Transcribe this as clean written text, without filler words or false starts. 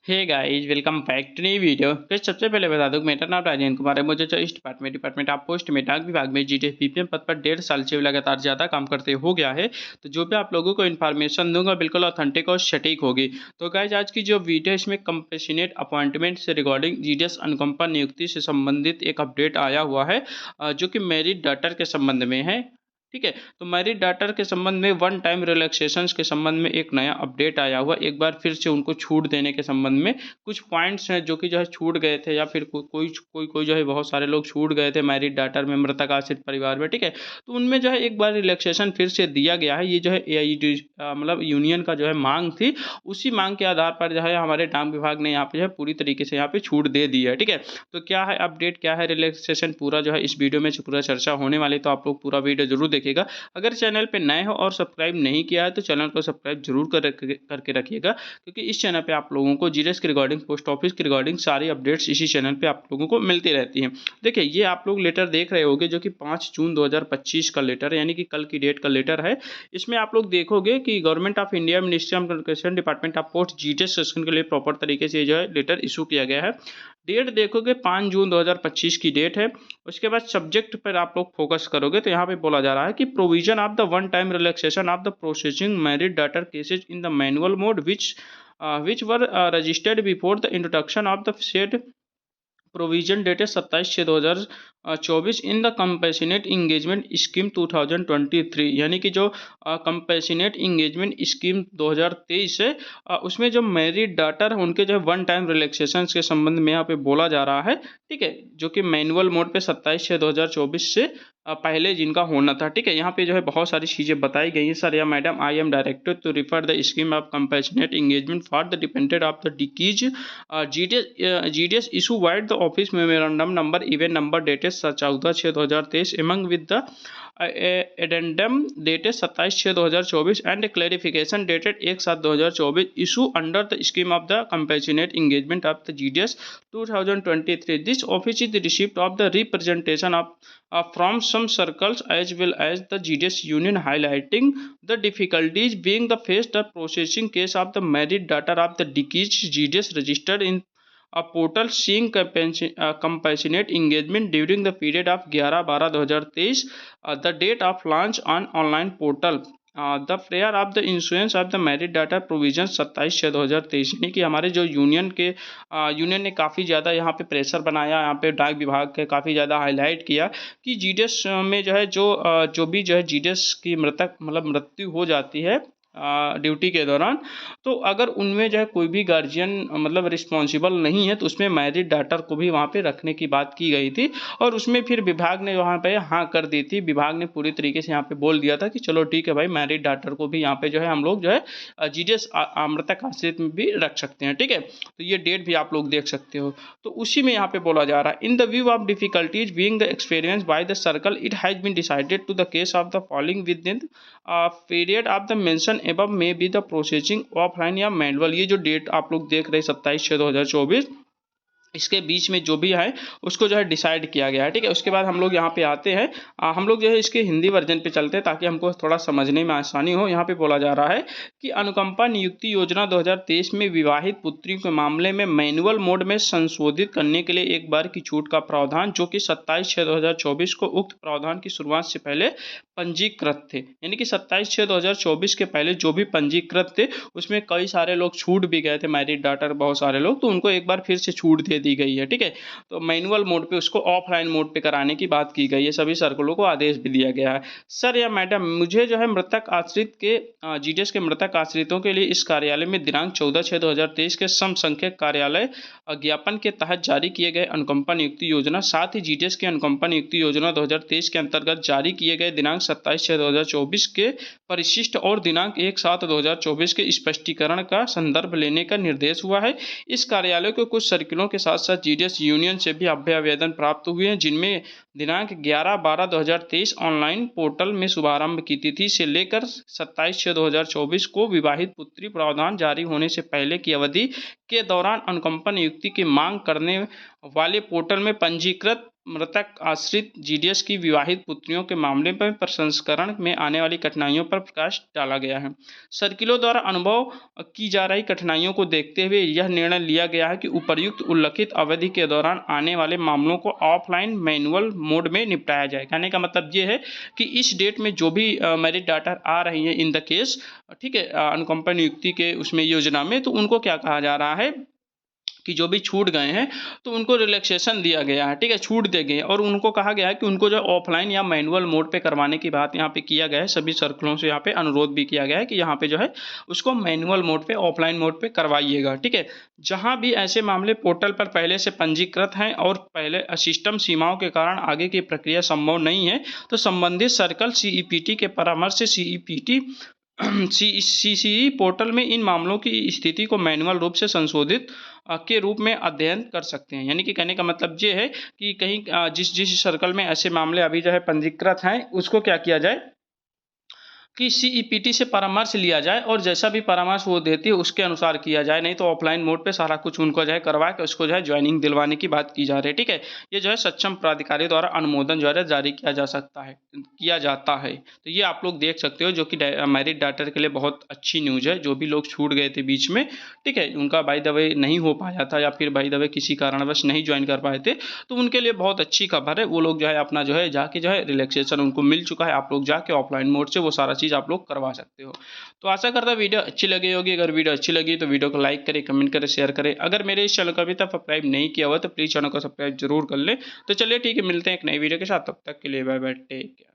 Hey guys, welcome back to new video. तो सबसे पहले बता दूं कि मेरा नाम राजेंद्र कुमार है। मुझे जो इस डिपार्टमेंट आप पोस्ट में डाक विभाग में जीडीएस बीपीएम पद पर 1.5 साल से लगातार ज़्यादा काम करते हो गया है। तो जो भी आप लोगों को इन्फॉर्मेशन दूंगा बिल्कुल ऑथेंटिक और सटीक होगी। तो गाइस, आज की जो वीडियो है इसमें कंपैशनेट अपॉइंटमेंट से रिगार्डिंग जीडीएस अनुकंपा नियुक्ति से संबंधित एक अपडेट आया हुआ है, जो कि मेरिट डाटा के संबंध में है। ठीक है, तो मेरिट डाटा के संबंध में वन टाइम रिलैक्सेशंस के संबंध में एक नया अपडेट आया हुआ, एक बार फिर से उनको छूट देने के संबंध में कुछ पॉइंट्स हैं जो कि जो है छूट गए थे, या फिर कोई कोई कोई जो है बहुत सारे लोग छूट गए थे मेरिट डाटा में मृतक आश्रित परिवार में। ठीक है, तो उनमें जो है एक बार रिलैक्सेशन फिर से दिया गया है। ये जो है एआईडी मतलब यूनियन का जो है मांग थी, उसी मांग के आधार पर जो है हमारे डाक विभाग ने यहाँ पे जो है पूरी तरीके से यहाँ पे छूट दे दी है। ठीक है, तो क्या है अपडेट, क्या है रिलैक्सेशन, पूरा जो है इस वीडियो में पूरा चर्चा होने वाली, तो आप लोग पूरा वीडियो जरूर देखिएगा। अगर चैनल पे नए हो और सब्सक्राइब नहीं किया है तो चैनल को सब्सक्राइब जरूर करके रखिएगा, क्योंकि इस चैनल पे आप लोगों को जीडीएस के रिगार्डिंग, पोस्ट ऑफिस के रिगार्डिंग सारी अपडेट्स इसी चैनल पे आप लोगों को मिलती रहती हैं। देखिए, ये आप लोग लेटर देख रहे होंगे जो कि 5 जून 2025 का लेटर है, यानी कि कल की डेट का लेटर है। इसमें आप लोग देखोगे कि government of India ministry of communication department of post GDS section के लिए प्रॉपर तरीके से जो है लेटर इशू किया गया है। डेट देखोगे 5 जून 2025 की डेट है। उसके बाद सब्जेक्ट पर आप लोग फोकस करोगे तो यहाँ पे बोला जा रहा है कि provision of the one time relaxation of the processing merit data cases in the manual mode which were registered before the introduction of the said provision dated 27/6/2024 in the compassionate engagement scheme 2023, यानी कि जो compassionate engagement scheme 2023 है, उसमें जो merit data है उनके जो है वन टाइम रिलैक्सेशन के संबंध में यहाँ पे बोला जा रहा है। ठीक है, जो कि मैनुअल मोड पे 27/6/2024 से पहले जिनका होना था। ठीक है, यहाँ पे जो है बहुत सारी चीज़ें बताई गई हैं। सर या madam, I am directed to refer the scheme of compassionate engagement for the dependent of the डिकीज GDS issue wide the office memorandum number even number dated 14/6/2023 among with the addendum dated 27/6/2024 and clarification dated 1/7/2024 issue under the scheme of the compassionate engagement of the GDS 2023. This office is the receipt of the representation of from some circles as well as the GDS union, highlighting the difficulties being the faced the processing case of the merit data of the deceased GDS registered in a portal seeing compassionate engagement during the period of 11/12/2023, the date of launch on online portal, the prayer of the insurance of the merit data provision 27/6/2023। यानी कि हमारे जो union ने काफ़ी ज़्यादा यहाँ पे pressure बनाया, यहाँ पे डाक विभाग के काफ़ी ज़्यादा हाईलाइट किया कि जीडीएस में जो है जो भी जो है जीडीएस की मृत्यु हो जाती है ड्यूटी के दौरान, तो अगर उनमें जो है कोई भी गार्जियन रिस्पॉन्सिबल नहीं है तो उसमें मैरिट डाटा को भी वहाँ पे रखने की बात की गई थी। और उसमें फिर विभाग ने वहाँ पे हाँ कर दी थी। विभाग ने पूरी तरीके से यहाँ पे बोल दिया था कि चलो ठीक है भाई, मैरिट डाटा को भी यहाँ पे जो है हम लोग जो है जीडीएस मृतक आश्रित में भी रख सकते हैं। ठीक है, तो ये डेट भी आप लोग देख सकते हो। तो उसी में यहाँ पे बोला जा रहा है, in the view of difficulties being the experience by the circle, it has been decided to the case of the following within period of the mention above may be the processing offline या manual. ये जो date आप लोग देख रहे हैं 27/6/2024, इसके बीच में जो भी है उसको जो है डिसाइड किया गया है। ठीक है, उसके बाद हम लोग यहाँ पे आते हैं, हम लोग जो है इसके हिंदी वर्जन पे चलते हैं ताकि हमको थोड़ा समझने में आसानी हो। यहाँ पे बोला जा रहा है कि अनुकंपा नियुक्ति योजना 2023 में विवाहित पुत्री के मामले में मैनुअल मोड में संशोधित करने के लिए एक बार की छूट का प्रावधान, जो कि 27/6/2024 को उक्त प्रावधान की शुरुआत से पहले पंजीकृत थे, यानी कि 27/6/2024 के पहले जो भी पंजीकृत थे उसमें कई सारे लोग छूट भी गए थे मैरिट डाटा, बहुत सारे लोग, तो उनको एक बार फिर से छूट दे दी गई है। ठीक है, तो मैनुअल मोड पे उसको ऑफलाइन मोड पे कराने की बात की गई है। सभी सर्कलों को आदेश भी दिया गया है। सर या मैडम, मुझे जो है मृतक आश्रित के जीडीएस के मृतक आश्रितों के लिए इस कार्यालय में दिनांक 14/6/2023 के सम संख्यक कार्यालय ज्ञापन के तहत जारी किए गए अनुकंपा नियुक्ति योजना, साथ ही जीडीएस की अनुकंपा नियुक्ति योजना 2023 के अंतर्गत जारी किए गए दिनांक 27/6/2024 के परिशिष्ट और दिनांक 1/7/2024 के स्पष्टीकरण का संदर्भ लेने का निर्देश हुआ है। इस कार्यालय को कुछ सर्किलों के साथ साथ जीडीएस यूनियन से भी अभ्य आवेदन प्राप्त हुए हैं, जिनमें दिनांक 11/12/2023 ऑनलाइन पोर्टल में शुभारंभ की तिथि से लेकर 27/6/2024 को विवाहित पुत्री प्रावधान जारी होने से पहले की अवधि के दौरान अनुकंपा नियुक्ति की मांग करने वाले पोर्टल में पंजीकृत मृतक आश्रित जीडीएस की विवाहित पुत्रियों के मामले पर प्रसंस्करण में आने वाली कठिनाइयों पर प्रकाश डाला गया है। सर्किलों द्वारा अनुभव की जा रही कठिनाइयों को देखते हुए यह निर्णय लिया गया है कि उपर्युक्त उल्लिखित अवधि के दौरान आने वाले मामलों को ऑफलाइन मैनुअल मोड में निपटाया जाए। कहने का मतलब ये है कि इस डेट में जो भी मेरिट डाटा आ रही है इन द केस, ठीक है, अनुकंपा नियुक्ति के उसमें योजना में, तो उनको क्या कहा जा रहा है कि जो भी छूट गए हैं तो उनको रिलैक्सेशन दिया गया है, ठीक है, छूट दे गए और उनको कहा गया है कि उनको जो ऑफलाइन या मैनुअल मोड पे करवाने की बात यहाँ पे किया गया है। सभी सर्कलों से यहाँ पे अनुरोध भी किया गया है कि यहाँ पे जो है उसको मैनुअल मोड पे, ऑफलाइन मोड पे करवाइएगा, ठीक है। जहाँ भी ऐसे मामले पोर्टल पर पहले से पंजीकृत हैं और पहले सिस्टम सीमाओं के कारण आगे की प्रक्रिया संभव नहीं है, तो संबंधित सर्कल सीईपीटी के परामर्श से सीईपीटी सीसीई पोर्टल में इन मामलों की स्थिति को मैनुअल रूप से संशोधित के रूप में अध्ययन कर सकते हैं। यानी कि कहने का मतलब ये है कि कहीं जिस जिस सर्कल में ऐसे मामले अभी जो है पंजीकृत हैं उसको क्या किया जाए कि सीईपीटी से परामर्श लिया जाए और जैसा भी परामर्श वो देती है उसके अनुसार किया जाए, नहीं तो ऑफलाइन मोड पे सारा कुछ उनको जो है करवा के उसको जो है ज्वाइनिंग दिलवाने की बात की जा रही है, ठीक है। ये जो है सक्षम प्राधिकारी द्वारा अनुमोदन जो है जारी किया जा सकता है, किया जाता है। तो ये आप लोग देख सकते हो, जो कि मेरिट डाटा के लिए बहुत अच्छी न्यूज़ है। जो भी लोग छूट गए थे बीच में, ठीक है, उनका बाय द वे नहीं हो पाया था या फिर बाय द वे किसी कारणवश नहीं ज्वाइन कर पाए थे, तो उनके लिए बहुत अच्छी खबर है। वो लोग जो है अपना जो है जाके जो है रिलैक्सेशन उनको मिल चुका है। आप लोग जाके ऑफलाइन मोड से वो सारा चीज़ आप लोग करवा सकते हो। तो आशा करता हूं वीडियो अच्छी लगी होगी। अगर वीडियो अच्छी लगी तो वीडियो को लाइक करें, कमेंट करें, शेयर करें। अगर मेरे इस चैनल को अभी तक सब्सक्राइब नहीं किया हुआ तो प्लीज़ चैनल को सब्सक्राइब जरूर कर लें। तो चलिए ठीक है, मिलते हैं एक नई वीडियो के साथ, तब तक के लिए बाय बाय, टेक केयर।